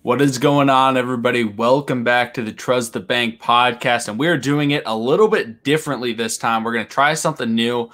What is going on, everybody? Welcome back to the Trust the Bank podcast, and we're doing it a little bit differently this time. We're going to try something new.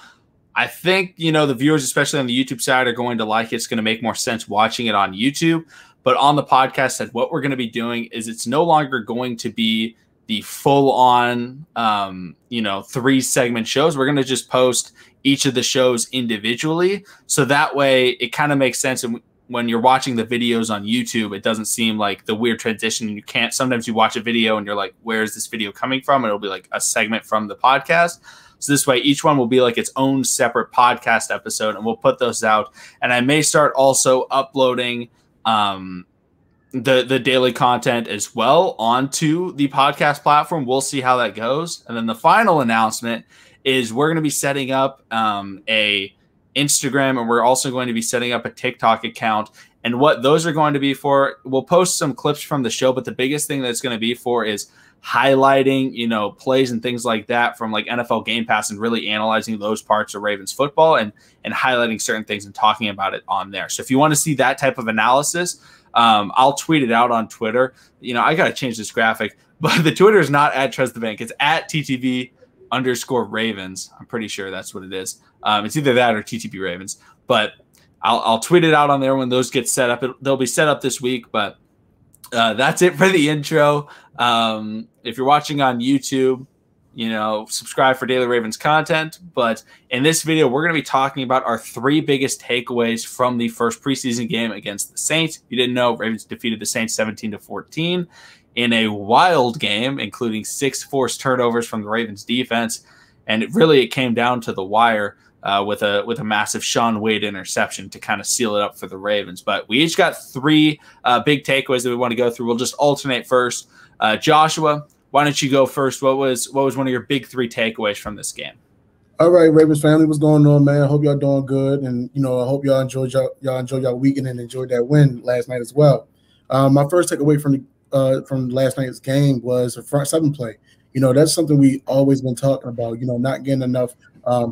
I think, the viewers, especially on the YouTube side, are going to like it. It's going to make more sense watching it on YouTube. But on the podcast, what we're going to be doing is it's no longer going to be the full-on, 3-segment shows. We're going to just post each of the shows individually. So that way it kind of makes sense. And when you're watching the videos on YouTube, it doesn't seem like the weird transition. You can't, sometimes you watch a video and you're like, where is this video coming from? And it'll be like a segment from the podcast. So this way, each one will be like its own separate podcast episode, and we'll put those out. And I may start also uploading the daily content as well onto the podcast platform. We'll see how that goes. And then the final announcement is we're going to be setting up a Instagram, and we're also going to be setting up a TikTok account. And what those are going to be for, we'll post some clips from the show, but the biggest thing that's going to be for is highlighting, plays and things like that from like NFL Game Pass, and really analyzing those parts of Ravens football and highlighting certain things and talking about it on there. So if you want to see that type of analysis, I'll tweet it out on Twitter. I got to change this graphic, but the Twitter is not at Trust the Bank. It's at TTB_Ravens. I'm pretty sure that's what it is. It's either that or TTB Ravens, but I'll tweet it out on there when those get set up. They'll be set up this week, but that's it for the intro. If you're watching on YouTube, subscribe for daily Ravens content. But in this video, we're going to be talking about our 3 biggest takeaways from the first preseason game against the Saints. If you didn't know, Ravens defeated the Saints 17-14 in a wild game, including 6 forced turnovers from the Ravens defense. And it came down to the wire with a massive Sean Wade interception to kind of seal it up for the Ravens. But we each got 3 big takeaways that we want to go through. We'll just alternate first. Joshua, why don't you go first? What was one of your big 3 takeaways from this game? All right, Ravens family, what's going on, man? I hope y'all doing good, and I hope y'all enjoyed y'all weekend and enjoyed that win last night as well. My first takeaway from last night's game was the front 7 play. That's something we always been talking about. Not getting enough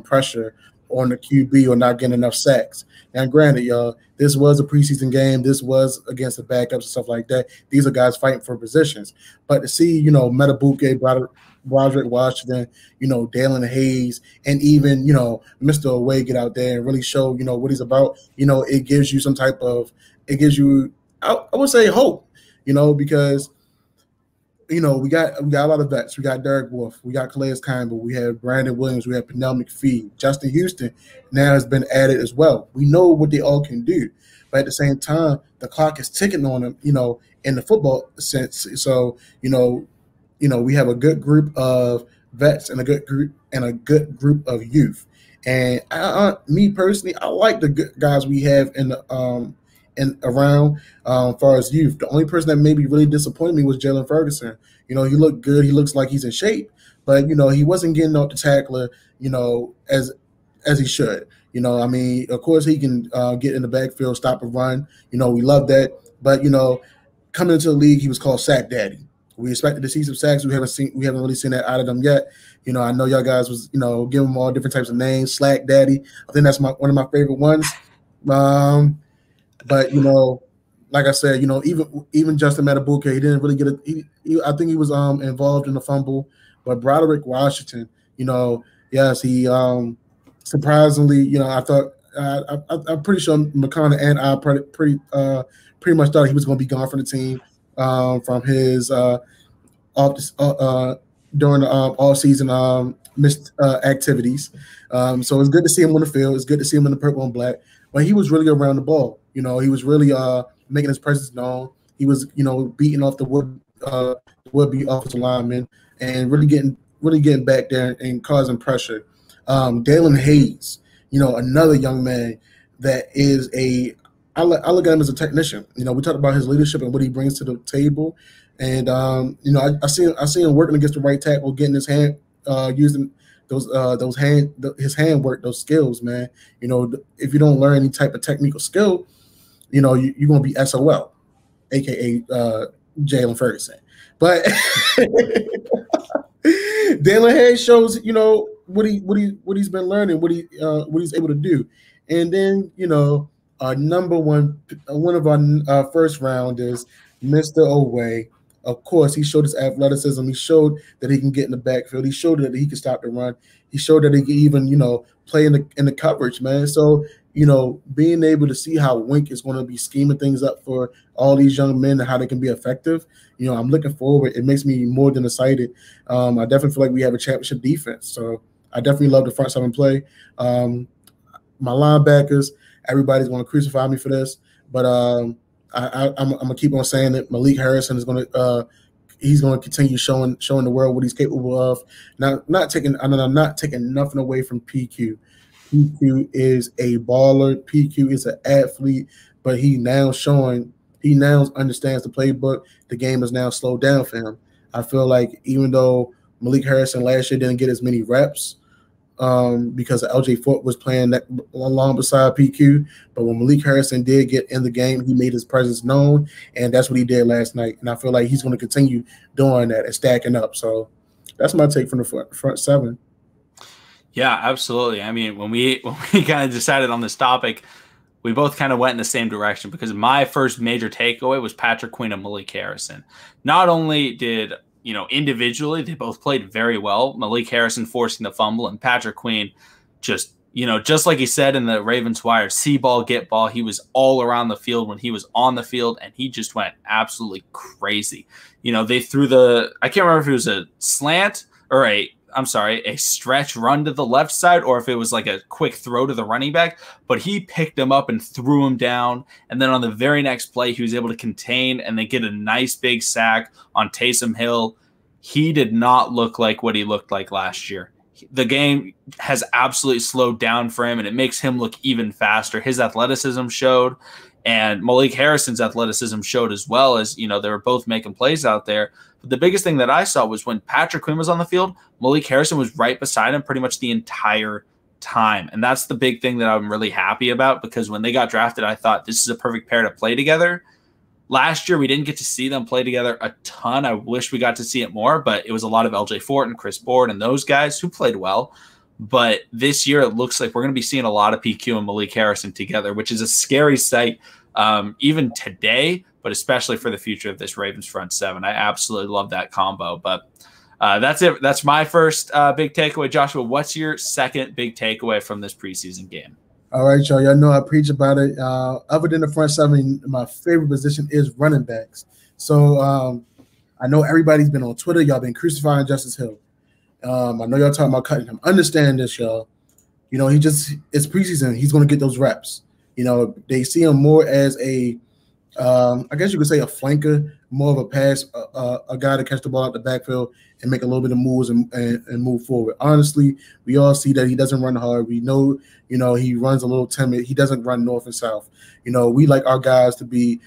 pressure on the QB or not getting enough sacks. Now, granted, y'all, this was a preseason game. This was against the backups and stuff like that. These are guys fighting for positions. But to see, Metabuke, Broderick Washington, Dalen Hayes, and even, Mr. Oweh get out there and really show, what he's about, it gives you some type of – it gives you, I would say, hope, because – we got a lot of vets. We got Derek Wolfe. We got Calais Campbell. We have Brandon Williams. We have Pernell McPhee. Justin Houston now has been added as well. We know what they all can do. But at the same time, the clock is ticking on them, in the football sense. So, we have a good group of vets and a good group of youth. And me personally, I like the good guys we have in the around as far as youth. The only person that maybe really disappointed me was Jaylen Ferguson. He looked good. He looks like he's in shape, but he wasn't getting off the tackler, as he should. Of course he can get in the backfield, stop a run. We love that. But coming into the league, he was called Sack Daddy. We expected to see some sacks. We haven't really seen that out of them yet. I know y'all guys was giving him all different types of names. Slack Daddy. I think that's one of my favorite ones. But like I said, even Justin Metabuke, he didn't really get it. I think he was involved in a fumble. But Broderick Washington, yes, he surprisingly, I thought I'm pretty sure McConnell and I pretty much thought he was going to be gone from the team from his during the all season missed activities. So it's good to see him on the field. It's good to see him in the purple and black. But he was really around the ball. He was really making his presence known. He was, beating off the would-be offensive lineman and really getting back there and causing pressure. Dalen Hayes, another young man that is I look at him as a technician. We talked about his leadership and what he brings to the table. And, I see him working against the right tackle, getting his hand, using his handwork, those skills, man. If you don't learn any type of technical skill, you're going to be SOL, aka Jaylen Ferguson. But Dalen Hayes shows, what he's been learning, what he's able to do. And then, number one of our first rounders, Mr. Oweh. Of course, he showed his athleticism. He showed that he can get in the backfield. He showed that he can stop the run. He showed that he can even, play in the coverage, man. So, being able to see how Wink is going to be scheming things up for all these young men and how they can be effective, I'm looking forward. It makes me more than excited. I definitely feel like we have a championship defense. So I definitely love the front seven play. My linebackers, everybody's going to crucify me for this, but I'm gonna keep on saying that Malik Harrison is going to he's going to continue showing the world what he's capable of. I'm not taking nothing away from PQ. PQ is a baller. PQ is an athlete, but he now understands the playbook. The game is now slowed down for him. I feel like even though Malik Harrison last year didn't get as many reps because LJ Fort was playing that along beside PQ, but when Malik Harrison did get in the game, he made his presence known, and that's what he did last night. And I feel like he's going to continue doing that and stacking up. So that's my take from the front seven. Yeah, absolutely. I mean, when we kind of decided on this topic, we both kind of went in the same direction because my first major takeaway was Patrick Queen and Malik Harrison. Not only did, individually, they both played very well. Malik Harrison forcing the fumble and Patrick Queen just like he said in the Ravens Wire, see ball, get ball. He was all around the field when he was on the field, and he just went absolutely crazy. They threw I can't remember if it was a slant or a stretch run to the left side or if it was like a quick throw to the running back, but he picked him up and threw him down. And then on the very next play, he was able to contain and then get a nice big sack on Taysom Hill. He did not look like what he looked like last year. The game has absolutely slowed down for him, and it makes him look even faster. His athleticism showed, and Malik Harrison's athleticism showed as well, as, they were both making plays out there. But the biggest thing that I saw was when Patrick Quinn was on the field, Malik Harrison was right beside him pretty much the entire time. And that's the big thing that I'm really happy about, because when they got drafted, I thought this is a perfect pair to play together. Last year, we didn't get to see them play together a ton. I wish we got to see it more, but it was a lot of LJ Fort and Chris Board and those guys who played well. But this year, it looks like we're going to be seeing a lot of PQ and Malik Harrison together, which is a scary sight even today, but especially for the future of this Ravens front seven. I absolutely love that combo. But that's it. That's my first big takeaway. Joshua, what's your second big takeaway from this preseason game? All right, y'all. Y'all know I preach about it. Other than the front seven, my favorite position is running backs. So I know everybody's been on Twitter. Y'all been crucifying Justice Hill. I know y'all talking about cutting him. Understand this, y'all. It's preseason. He's going to get those reps. They see him more as I guess you could say a flanker, more of a pass, a guy to catch the ball out the backfield and make a little bit of moves and move forward. Honestly, we all see that he doesn't run hard. We know, he runs a little timid. He doesn't run north and south. We like our guys to be,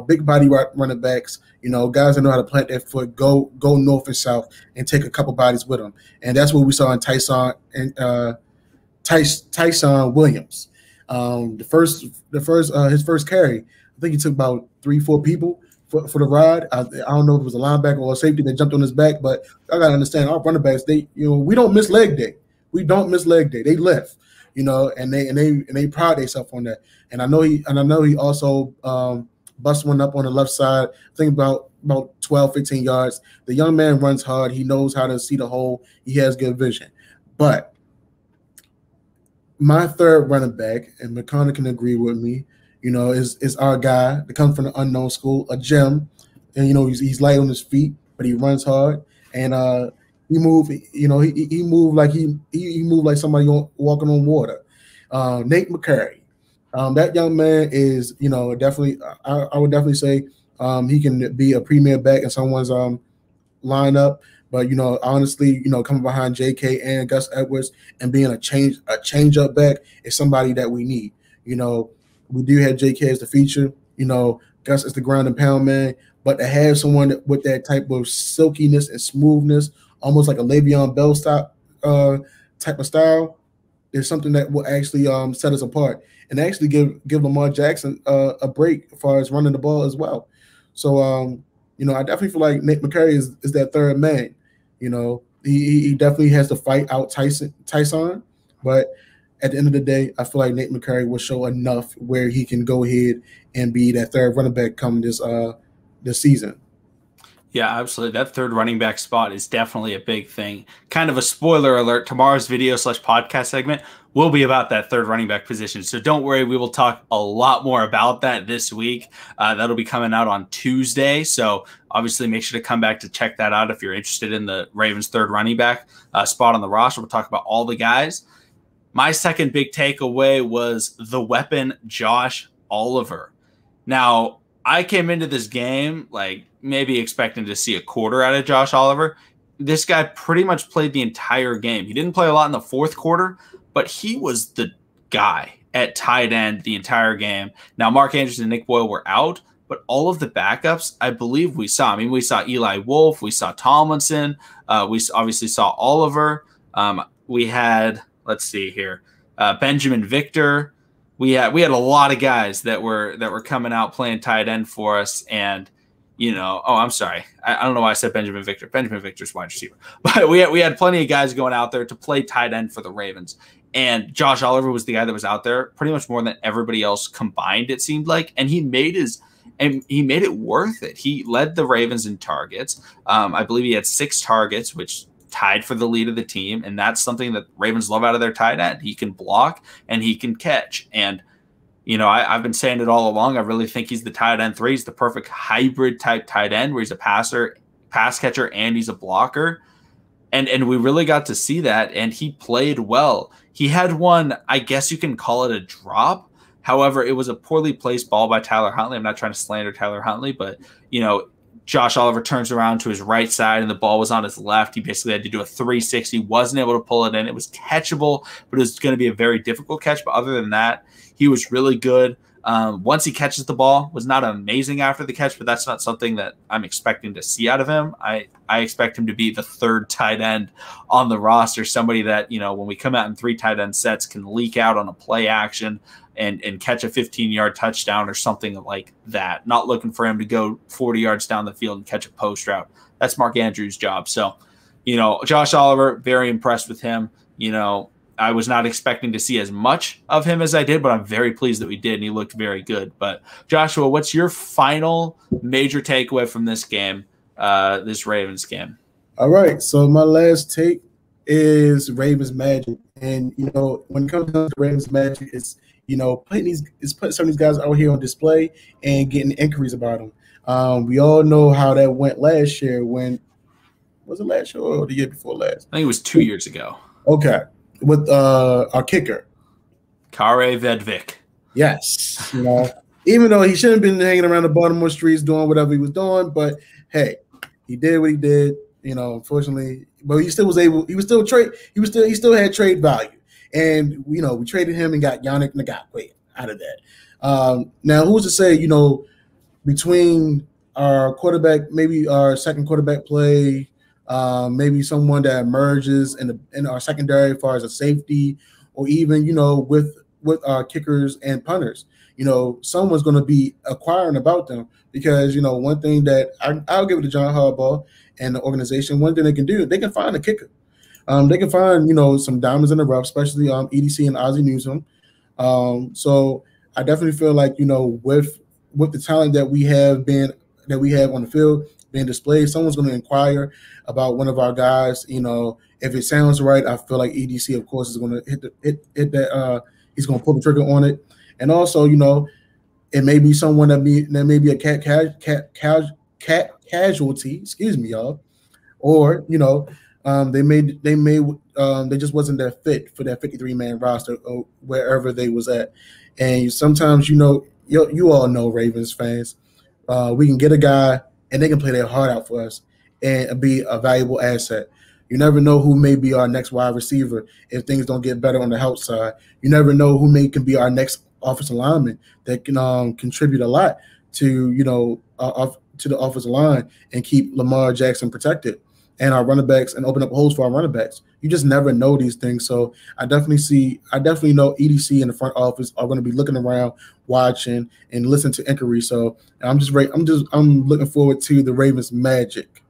big body running backs, guys that know how to plant their foot, go north and south and take a couple bodies with them. And that's what we saw in Tyson Williams. His first carry, I think he took about 3-4 people for the ride. I don't know if it was a linebacker or a safety that jumped on his back, but I gotta understand our running backs. We don't miss leg day. We don't miss leg day. They lift, and they pride themselves on that. And I know he also bust one up on the left side. I think about 12, 15 yards. The young man runs hard. He knows how to see the hole. He has good vision. But my third running back, and McConnell can agree with me, is our guy that comes from the unknown school, a gem. And, he's light on his feet, but he runs hard. And he moved like somebody walking on water. Nate McCurry. That young man is, definitely, I would definitely say he can be a premier back in someone's lineup. But, honestly, coming behind J.K. and Gus Edwards and being a change-up back is somebody that we need. We do have J.K. as the feature. Gus is the ground and pound man. But to have someone with that type of silkiness and smoothness, almost like a Le'Veon Bell type of style, is something that will actually set us apart and actually give Lamar Jackson a break as far as running the ball as well. So, I definitely feel like Nate McCurry is that third man. He definitely has to fight out Tyson, but at the end of the day, I feel like Nate McCurry will show enough where he can go ahead and be that third running back come this this season. Yeah, absolutely. That third running back spot is definitely a big thing. Kind of a spoiler alert, tomorrow's video/podcast segment will be about that third running back position. So don't worry, we will talk a lot more about that this week. That'll be coming out on Tuesday. So obviously make sure to come back to check that out if you're interested in the Ravens third running back spot on the roster. We'll talk about all the guys. My second big takeaway was the weapon, Josh Oliver. Now, I came into this game like maybe expecting to see a quarter out of Josh Oliver. This guy pretty much played the entire game. He didn't play a lot in the fourth quarter, but he was the guy at tight end the entire game. Now, Mark Andrews and Nick Boyle were out, but all of the backups, I believe we saw. I mean, we saw Eli Wolf, we saw Tomlinson, we obviously saw Oliver. We had, let's see here, Benjamin Victor. We had a lot of guys that were coming out playing tight end for us, and I'm sorry, I don't know why I said Benjamin Victor. Benjamin Victor's wide receiver, but we had plenty of guys going out there to play tight end for the Ravens, and Josh Oliver was the guy that was out there pretty much more than everybody else combined. It seemed like, and he made it worth it. He led the Ravens in targets. I believe he had 6 targets, which tied for the lead of the team, and that's something that Ravens love out of their tight end. He can block and he can catch, and I've been saying it all along. I really think he's the tight end 3. He's the perfect hybrid type tight end where he's a pass catcher, and he's a blocker, and we really got to see that, and he played well. He had one, I guess you can call it a drop. However, it was a poorly placed ball by Tyler Huntley. I'm not trying to slander Tyler Huntley, but Josh Oliver turns around to his right side and the ball was on his left. He basically had to do a 360, wasn't able to pull it in. It was catchable, but it was going to be a very difficult catch. But other than that, he was really good. Once he catches the ball, was not amazing after the catch, but that's not something that I'm expecting to see out of him. I expect him to be the third tight end on the roster, somebody that, when we come out in 3 tight end sets can leak out on a play action and catch a 15-yard touchdown or something like that. Not looking for him to go 40 yards down the field and catch a post route. That's Mark Andrews' job. So, Josh Oliver, very impressed with him. I was not expecting to see as much of him as I did, but I'm very pleased that we did, and he looked very good. But Joshua, what's your final major takeaway from this game, this Ravens game? All right, so my last take is Ravens magic. And, when it comes to Ravens magic, it's, putting some of these guys out here on display and getting inquiries about them. We all know how that went last year. Was it last year or the year before last? I think it was 2 years ago. Okay. With our kicker, Kare Vedvik. Yes. Even though he shouldn't have been hanging around the Baltimore streets doing whatever he was doing, but hey, he did what he did, unfortunately. But he still had trade value. And we traded him and got Yannick Ngakoue out of that. Now who's to say, between our quarterback, maybe our second quarterback play, maybe someone that emerges in our secondary as far as a safety, or even with our kickers and punters, someone's going to be acquiring about them, because one thing that I'll give it to John Harbaugh and the organization. One thing they can do, they can find a kicker. They can find some diamonds in the rough, especially EDC and Ozzie Newsome. So I definitely feel like with the talent that we have on the field being displayed, someone's going to inquire about one of our guys. If it sounds right, I feel like EDC, of course, is going to hit that. He's going to pull the trigger on it, and also, it may be someone that may be a casualty. Excuse me, y'all, or they just wasn't that fit for that 53-man roster or wherever they was at. And sometimes you all know, Ravens fans, we can get a guy and they can play their heart out for us and be a valuable asset. You never know who may be our next wide receiver if things don't get better on the health side. You never know who can be our next offensive lineman that can contribute a lot to to the offensive line and keep Lamar Jackson protected, and our running backs, and open up holes for our running backs. You just never know these things. So I definitely know EDC in the front office are going to be looking around, watching, and listening to inquiries. So I'm looking forward to the Ravens magic.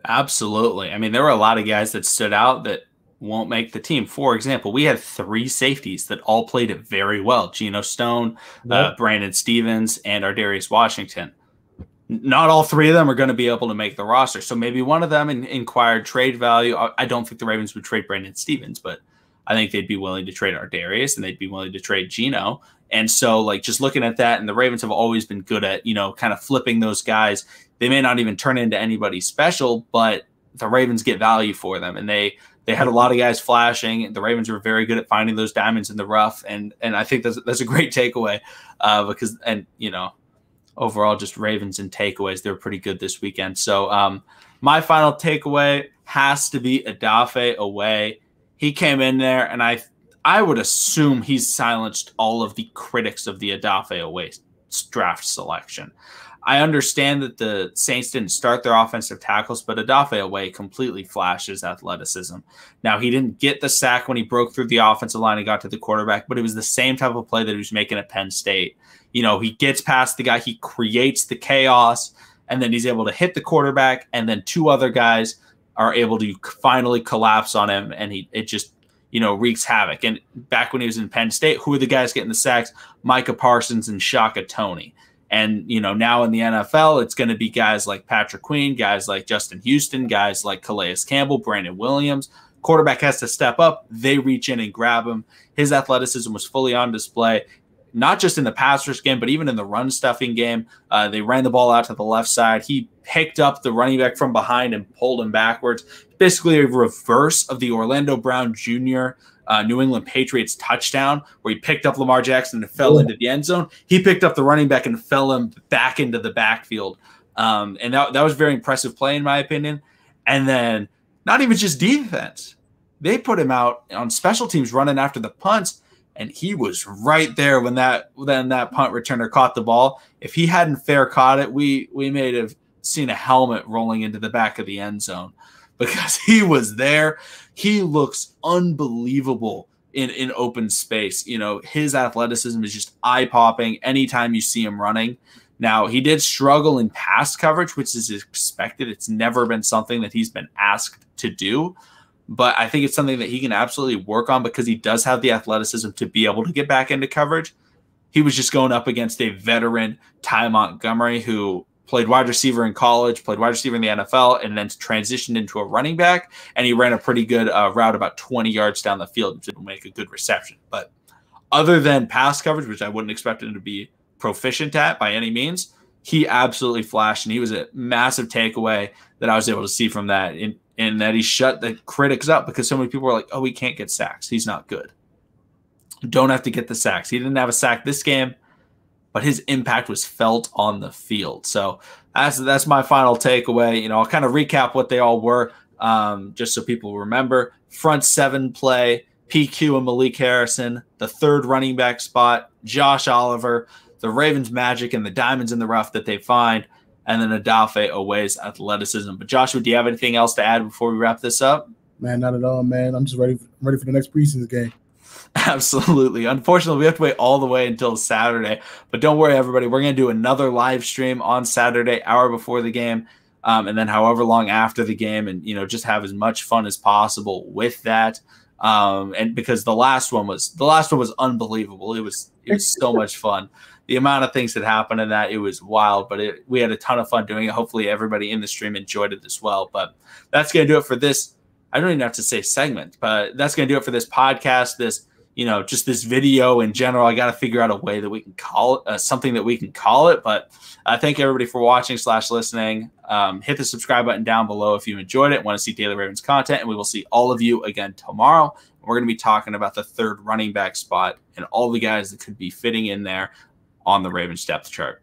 Absolutely. I mean, there were a lot of guys that stood out that won't make the team. For example, we had 3 safeties that all played it very well. Geno Stone, Yep. Brandon Stevens, and Ardarius Washington. not all three of them are going to be able to make the roster. So maybe one of them inquired trade value. I don't think the Ravens would trade Brandon Stevens, but I think they'd be willing to trade Ardarius and they'd be willing to trade Geno. And so, like, just looking at that, and the Ravens have always been good at, kind of flipping those guys. They may not even turn into anybody special, but the Ravens get value for them. And they had a lot of guys flashing. The Ravens were very good at finding those diamonds in the rough. And I think that's a great takeaway because overall, just Ravens and takeaways, they're pretty good this weekend. So my final takeaway has to be Odafe Oweh. He came in there, and I would assume he's silenced all of the critics of the Odafe Oweh draft selection. I understand that the Saints didn't start their offensive tackles, but Odafe Oweh completely flashes athleticism. Now, he didn't get the sack when he broke through the offensive line and got to the quarterback, but it was the same type of play that he was making at Penn State. He gets past the guy, he creates the chaos, and then he's able to hit the quarterback, and then two other guys are able to finally collapse on him, and it just wreaks havoc. And back when he was in Penn State, who are the guys getting the sacks? Micah Parsons and Shaka Toney. And, now in the NFL, it's going to be guys like Patrick Queen, guys like Justin Houston, guys like Calais Campbell, Brandon Williams. Quarterback has to step up. They reach in and grab him. His athleticism was fully on display, not just in the pass rush game, but even in the run stuffing game. They ran the ball out to the left side. He picked up the running back from behind and pulled him backwards. Basically a reverse of the Orlando Brown Jr. New England Patriots touchdown, where he picked up Lamar Jackson and fell into the end zone. He picked up the running back and fell him back into the backfield. And that was a very impressive play, in my opinion. And then not even just defense. They put him out on special teams running after the punts, and he was right there when that punt returner caught the ball. If he hadn't fair caught it, we may have seen a helmet rolling into the back of the end zone, because he was there. He looks unbelievable in open space. His athleticism is just eye-popping anytime you see him running. Now, he did struggle in pass coverage, which is expected. It's never been something that he's been asked to do. But I think it's something that he can absolutely work on, because he does have the athleticism to be able to get back into coverage. He was just going up against a veteran, Ty Montgomery, who played wide receiver in college, played wide receiver in the NFL, and then transitioned into a running back. And he ran a pretty good route about 20 yards down the field to make a good reception. But other than pass coverage, which I wouldn't expect him to be proficient at by any means, he absolutely flashed. And he was a massive takeaway that I was able to see from that, in that he shut the critics up, because so many people were like, oh, he can't get sacks. He's not good. Don't have to get the sacks. He didn't have a sack this game, but his impact was felt on the field. So that's my final takeaway. I'll kind of recap what they all were, just so people remember. Front seven play, PQ and Malik Harrison, the third running back spot, Josh Oliver, the Ravens magic and the diamonds in the rough that they find, and then Odafe Oweh's athleticism. But Joshua, do you have anything else to add before we wrap this up? Man, not at all, man. I'm just ready for the next preseason game. Absolutely. Unfortunately, we have to wait all the way until Saturday. But don't worry, everybody. We're going to do another live stream on Saturday, hour before the game, and then however long after the game, and just have as much fun as possible with that. And because the last one was unbelievable. It was so much fun. The amount of things that happened in that, it was wild, but we had a ton of fun doing it. Hopefully everybody in the stream enjoyed it as well. But that's going to do it for this. I don't even have to say segment, but that's going to do it for this podcast, just this video in general. I got to figure out a way that we can call it, something that we can call it. But thank everybody for watching / listening. Hit the subscribe button down below if you enjoyed it, want to see Daily Ravens content, and we will see all of you again tomorrow. We're going to be talking about the third running back spot and all the guys that could be fitting in there on the Ravens depth chart.